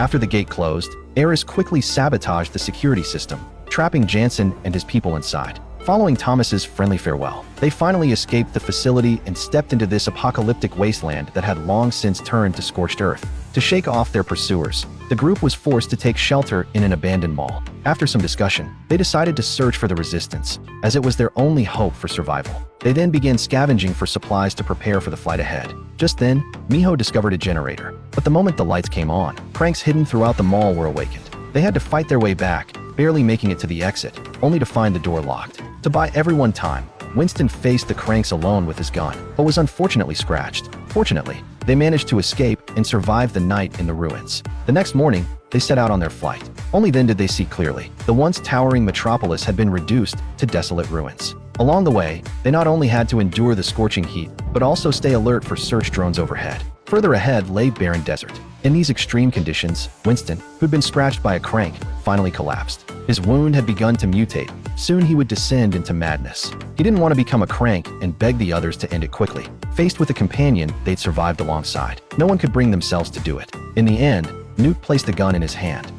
After the gate closed, Eris quickly sabotaged the security system, trapping Jansen and his people inside. Following Thomas's friendly farewell, they finally escaped the facility and stepped into this apocalyptic wasteland that had long since turned to scorched earth. To shake off their pursuers, the group was forced to take shelter in an abandoned mall. After some discussion, they decided to search for the resistance, as it was their only hope for survival. They then began scavenging for supplies to prepare for the flight ahead. Just then, Miho discovered a generator. But the moment the lights came on, cranks hidden throughout the mall were awakened. They had to fight their way back, barely making it to the exit, only to find the door locked. To buy everyone time, Winston faced the cranks alone with his gun, but was unfortunately scratched. Fortunately, they managed to escape and survive the night in the ruins. The next morning, they set out on their flight. Only then did they see clearly. The once towering metropolis had been reduced to desolate ruins. Along the way, they not only had to endure the scorching heat, but also stay alert for search drones overhead. Further ahead lay barren desert. In these extreme conditions, Winston, who'd been scratched by a crank, finally collapsed. His wound had begun to mutate. Soon he would descend into madness. He didn't want to become a crank and begged the others to end it quickly. Faced with a companion they'd survived alongside, no one could bring themselves to do it. In the end, Newt placed the gun in his hand.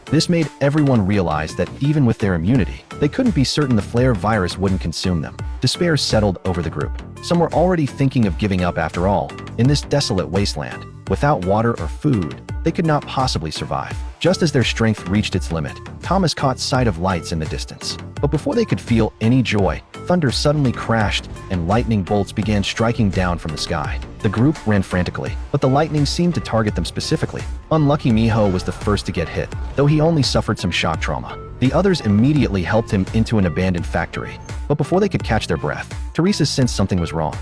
This made everyone realize that even with their immunity, they couldn't be certain the flare virus wouldn't consume them. Despair settled over the group. Some were already thinking of giving up after all. In this desolate wasteland, without water or food, they could not possibly survive. Just as their strength reached its limit, Thomas caught sight of lights in the distance. But before they could feel any joy, thunder suddenly crashed and lightning bolts began striking down from the sky. The group ran frantically, but the lightning seemed to target them specifically. Unlucky Miho was the first to get hit, though he only suffered some shock trauma. The others immediately helped him into an abandoned factory. But before they could catch their breath, Teresa sensed something was wrong.